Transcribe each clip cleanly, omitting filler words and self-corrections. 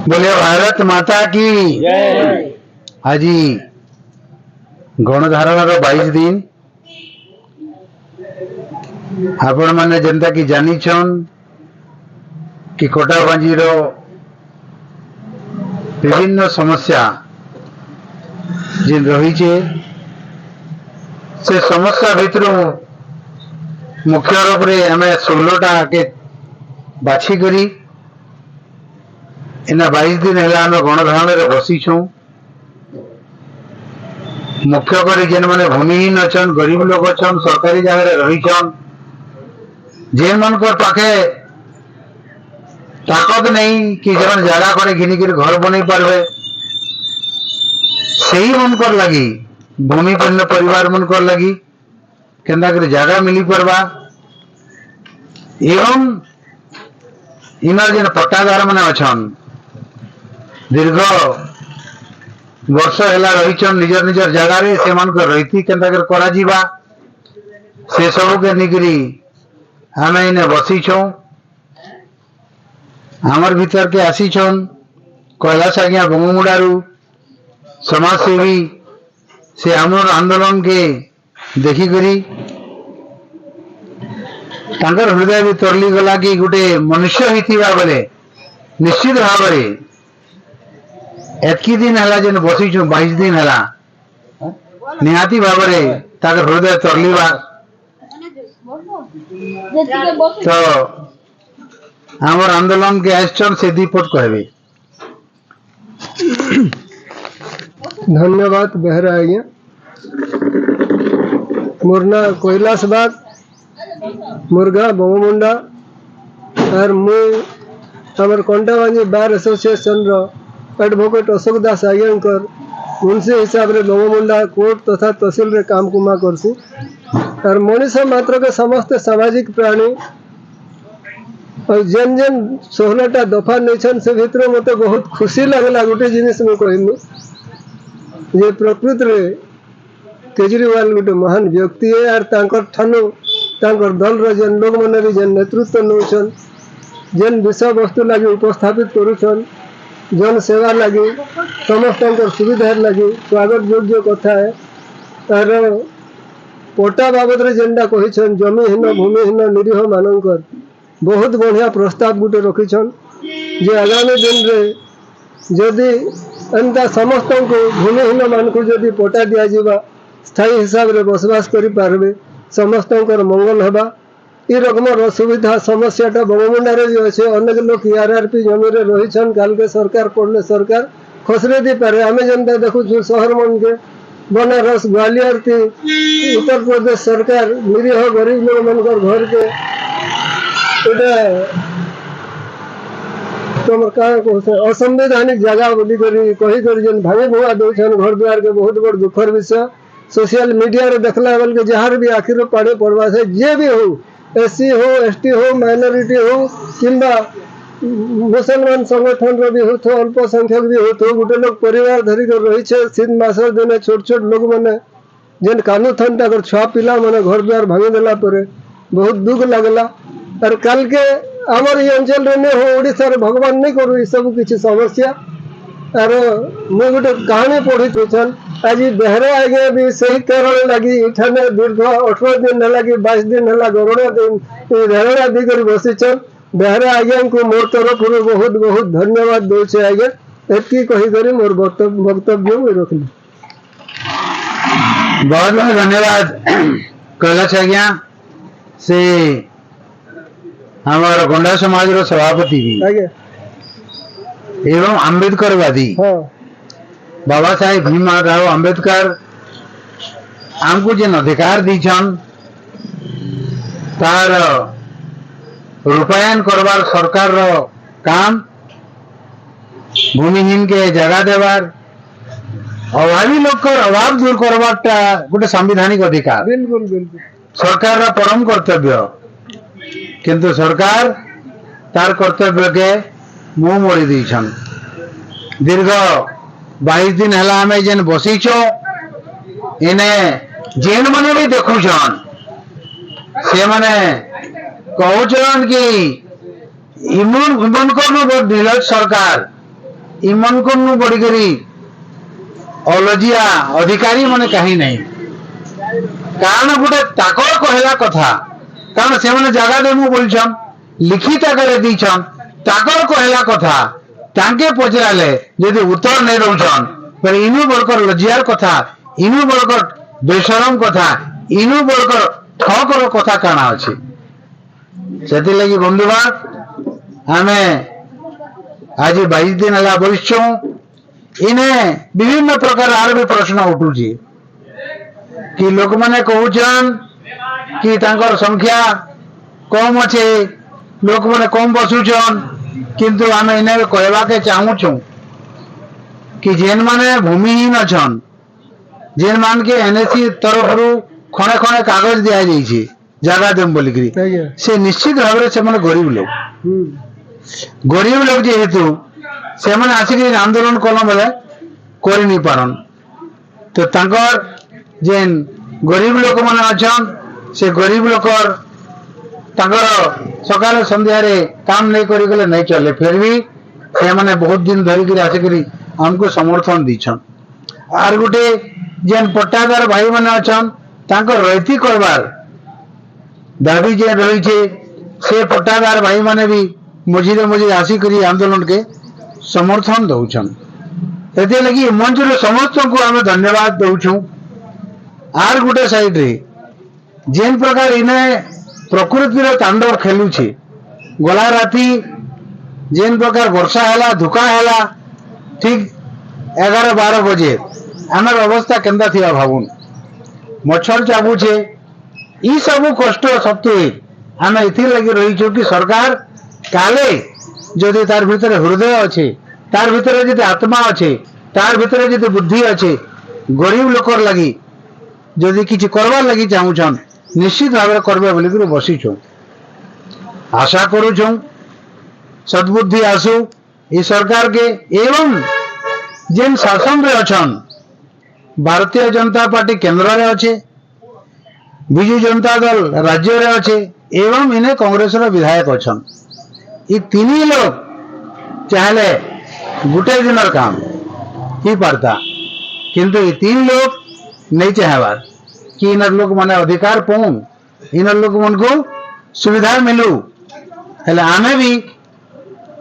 बोले भारत माता की आज गणधारण 22 दिन आपण मैंने जनता की जानी कि कोटाबांजी विभिन्न समस्या जिन रही से समस्या भितर मुख्य रूप से आम 16टा के बाछिकी इना 22 दिन है आम गणधारण बसीचु मुख्य कर जेन मैंने भूमिहीन अच्छा गरीब लोग अच्छा सरकारी जगह रहीछन जेन मन पाखे ताकत नहीं कि जन जगह करे घिनिक घर बन पारे से मनकर लगी भूमिपूर्ण परिवार मनकर लगी केन्दा जगह मिली पारबा एवं इनर जेन पट्टादार मैंने अच्छा दीर्घ वर्ष है रही निजर निजर जगार से रही केन्दा से सब के निकरी आम इन्हें बसीचु आमर भीतर के आसीछन कैलाश आज्ञा बंगमुंडारू समाजसेवी से आमर आंदोलन के देखिकरी हृदय भी तरली गला कि गोटे मनुष्य होता बेले निश्चित भाव एतकी दिन है जेन बसीचु 22 दिन है निहाती भाव हृदय तरलिबा तो आमर आंदोलन के आयोजन से दीपट कहबे। धन्यवाद बेहरा आज्ञा मोरना कैलाश बाग मुर्गा बंगमुंडा और मुझे कोटाबांजी बार एसोसिएशन एडवोकेट अशोक दास आज्ञा मुंशी हिसाब से बंगमुंडा कोर्ट तथा तहसील रे काम कुमा करसी और मनीष मात्र के समस्त सामाजिक प्राणी और जेन जेन 16टा दफा नहीं से भितर मत बहुत खुशी लगला गोटे जिनिस मुझे कहमी जे प्रकृत रे केजरीवाल गोटे महान व्यक्ति है और तांकर दल रो जेन लोग मैंने भी जेन नेतृत्व नौछन जेन विषय वस्तु लगी उपस्थापित करुछन जन सेवा लगी समस्त सुविधा लगी स्वागत योग्य कथा है तार पट्टा बाबद जेनटा कहीछन जमीहीन भूमिहीन निरीह मानकर बहुत बढ़िया प्रस्ताव गोटे रखीछन जे आगामी दिन रे जदि एंता समस्त को भूमिहीन मान को जदि पट्टा दिया जावा स्थायी हिसाब से बसवास करि पारबे समस्त मंगल होगा ये रकम असुविधा समस्याटा बंगमुंडारे भी अच्छे अनेक लोग आरआरपी जमी रही काल के सरकार पड़ले सरकार खसरे दी पारे आम जनता देखु शहर मन के बनारस ग्वालियर थी उत्तर प्रदेश सरकार निरीह गरीब लोग मन घर के तुम असंवैधानिक जगह बोली कही जेन भांगी भुआ दौन घर द्वार के बहुत बड़ दुखर विषय सोशल मीडिया रे देखला बेल के जहाँ भी आखिर पाड़े पड़वा से जे भी हो एससी हो एसटी हो माइनॉरिटी हो किंबा मुसलमान संगठन रो भी हो तो अल्पसंख्यक भी हो तो गोटे लोग परिवार धरिक रही शीत मास दिन छोट छोट लोग मैंने जेन कानू थन तक छुआ पिला मैंने घर द्वार भांगी देला पर बहुत दुख लगला और कल के आमर ये अंचल रे हो ओडिशा रे भगवान नहीं करू ये सब किसी समस्या और मुझे गोटे कहानी पढ़ी छन आज बेहरे आगे भी सही कारण लगी इठाने दीर्घ 18 दिन है कि 22 दिन है गणना दिन धरणा दी बसीचन बेहरे आज्ञा को मोर तरफ बहुत बहुत धन्यवाद दौचे आज्ञा एति कही मोर वक्तव्य में रखली। बहुत बहुत धन्यवाद कैलाश आज्ञा से हमारा गोंडा समाज रो सभापति भी आज्ञा एवं अम्बेडकरवादी हाँ बाबा साहेब भीमराव अम्बेडकर आमको जेन अधिकार दीछन तार रूपायन करवार सरकार रो काम भूमिहीन के जगह देवार अभावी लोग अभाव दूर करवाटा गोटे संवैधानिक अधिकार बिल्कुल बिल्कुल सरकार रा परम कर्तव्य किंतु सरकार तार कर्तव्य के मुंह मोड़ी दीछन दीर्घ 22 दिन है आम जेन बसीचो इने जेन मैंने भी देखुन से मैंने कहन कि इमन ढिलज सरकार इमन को बढ़ी करी अलजिया अधिकारी माने कहीं नहीं कारण गोटे ताकर कहला कथा कारण से माने जगह देमु बोलछन लिखित आकारे दीछन ताकर कहला कथा तांके पचराले यदि उत्तर नहीं दउछन पर इनु बड़कर लजियार कथा इनु बड़कर बेशरम कथा इनु बड़कर ठकर कथा काना अछि सेति लगी बंधुबान आमे आज 22 दिन हला बरिष्ठ इने विभिन्न प्रकार आर भी प्रश्न उठुची कि लोक माने कहउछन कि तांकर संख्या कम अच्छे लोक माने कम बसुछन किंतु आमे इने कहवा के चाहूछु कि जेन माने भूमिहीन अछन जेन मान के एनएससी तरफ रु खणे खणे कागज दिया जाइछि जगह देम बोली करी से निश्चित भाव रे से माने गरीब लोग जेहेतु से माने आसिक आंदोलन कलम बेले करि नि पारन तो तांकर जेन गरीब लोक माने अछन से गरीब लोकर तांकर सकाल संध्या रे काम नहीं करी गले नहीं चले फिर भी से माने बहुत दिन धरि करी आसिक हमको समर्थन दीछन आर गुटे जेन पट्टादार भाई माने अछन तांकर रैती करबार दाबी जे रही छे से पट्टादार भाई माने भी मझिरे मझिरे आसिक आंदोलन के समर्थन दउछन एते लगी मंच रे समस्त को आमे धन्यवाद दउछु आर गुटे साइड रे जेन प्रकार इने प्रकृति रे तांडव खेलु छे गला राती जेन प्रकार वर्षा हैला धुका हैला ठीक 11-12 बजे आमर अवस्था केंदा थिया भाबुन मच्छर चाबू छे ई सब कष्ट सत्वे आमे इथि लगी रही छु कि सरकार काले जदि तार भीतर हृदय अच्छे तार भीतर जदि आत्मा अच्छे तार भीतर जदि बुद्धि अच्छे गरीब लोकर लगी जदि किछि करबार लगी चाहूछन निश्चित भाव करबे बोली कर बसीछु आशा करूछु सद्बुद्धि आसु ई सरकार के एवं जेन शासन रे अछन भारतीय जनता पार्टी केंद्र रे अच्छे विजु जनता दल राज्य रे अच्छे एवं इन्हें कांग्रेस रो विधायक अछन ये तीन लोग चाहले गुटे दिन काम ही पारता किंतु ये तीन लोग नहीं चाहबार कि इन लोग माने अधिकार पाऊं इन लोग मन को सुविधा मिलू हेले आमे भी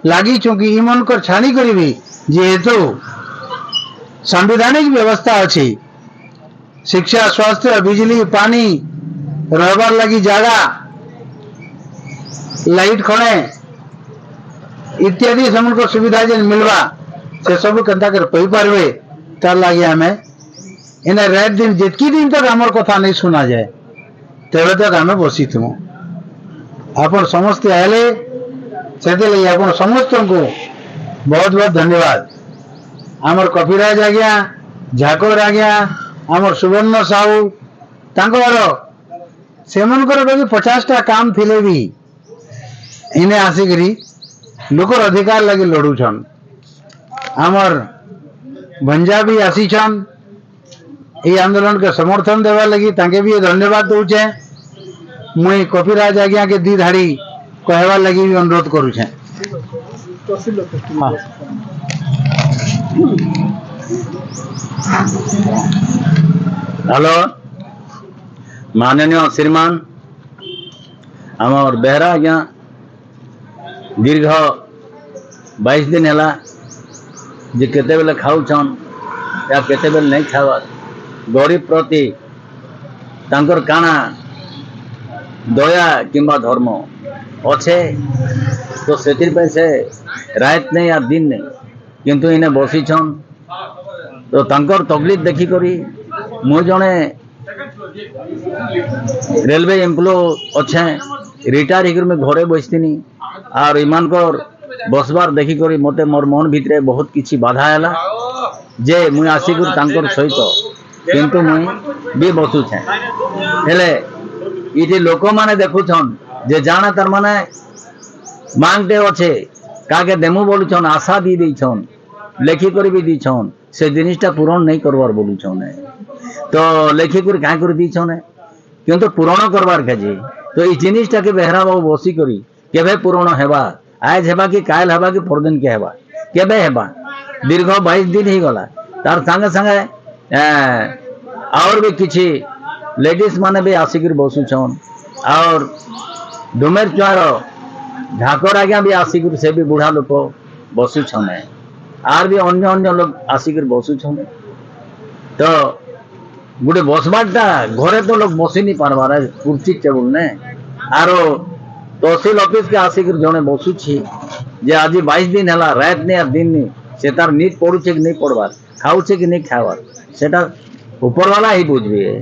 लागी चूंकि इमन को छाणी करी जेहेतु संवैधानिक व्यवस्था अच्छी शिक्षा स्वास्थ्य बिजली पानी रहबार लगी जगह लाइट खणे इत्यादि समन को सुविधा जेन मिलवा से सब केंता कर पई पारबे तार लागि हमें इने रात दिन जितकी दिन तक हमर कथा नहीं सुना जाए तेबे तक हमें बसी थमु आपण समस्त आले सेते लई आपण समस्त को बहुत बहुत धन्यवाद हमर कपिराज आज्ञा झाकोर आज्ञा हमर सुवर्ण साहू तांकर सेमनकर बाकी 50टा काम थिले भी इने आसिकरी लोकर अधिकार लगे लड़ुछन आमर भंजा भी आसीछन ये आंदोलन के समर्थन देवा लगी तांके भी धन्यवाद दूचे मुई कपिराज आज्ञा के दी धाड़ी कहवा लगी भी अनुरोध करूछे हेलो माननीय श्रीमान आमर बेहरा आज्ञा दीर्घ 22 दिन है जे केते बेले खाऊछन या केते बेले नहीं खावा गरीब प्रति तांकर काना दया किंबा धर्म अच्छे तो से रात नहीं या दिन नहीं किंतु इन्हें बसीछन तो तांकर तकलीफ देखी करी मु जने रेलवे एम्प्लॉय अच्छे रिटायर होकर मैं घरे बसतीनी और इमानकर बसबार देखी करी मते मोर मन भितरे बहुत किछि बाधा हैला जे मुई आसिकुर तांकर सहित किंतु मुई भी बसुछे हेले इति लोक माने देखुछन जे जाना तार माने मांगते अच्छे काके देमु बोलुछन आशा दी देछन लेखी करी भी दीछन से जिनिसटा पूरण नहीं करवार बोलुछन तो लेखी करी काहे करी दीछन किंतु पूरण करवार काजे तो ई जिनिसटा के बेहरा बाबू बसी करी केबे पूरण हेबा आज हेबा कि काल हेबा कि परदिन के हेबा केबे हेबा दीर्घ 22 दिन ही गला तार संगे संगे और भी किसी लेडीज माने भी आसिक बसुछन और डुमेर चुआर झाकर आज्ञा भी आसिक से भी बुढ़ा लोक बसुछन आर भी अन्य अन्य लोग आसिक बसुछन तो गोटे बसबाटा घरे तो लोग बसी नहीं पारबार कुर्सी टेबुल ने आरो तहसील ऑफिस के आसिक जड़े बसुची जे आज 22 दिन है रात नहीं दिन नहीं से तार नीट पड़ुचे कि नहीं पड़बार खाऊचे कि नहीं खावार सेटा ऊपर वाला ही बुझबी है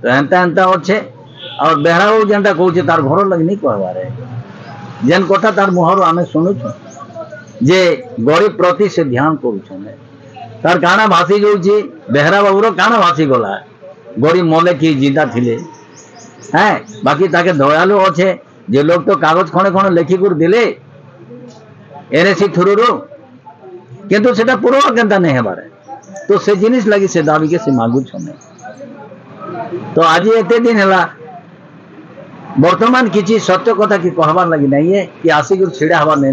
तो एंता एंता अच्छे और बेहरा बाबू जेनटा कहूचे तार घर लगे नहीं कहबार जेन कथा तार मुहर आम शुणुछु जे गरीब प्रति से ध्यान करुछन तार काना भासी जाऊँगी बेहरा बाबूर काना भासी गला गरीब मले कि जिंदा थिले हैं बाकी ताके दयालु अच्छे जे लोग तो कागज खणे खणे लेखिक दिले एनएससी थ्रू किंतु सेटा पूरा केनता नहीं हेबार तो से जिनिस लगी से दाबी के से मांगु छने तो आज एते दिन हैला वर्तमान किछि सत्य कथा कि कहबार लगी नहीं है कि आसिक छिड़ा हबार नहीं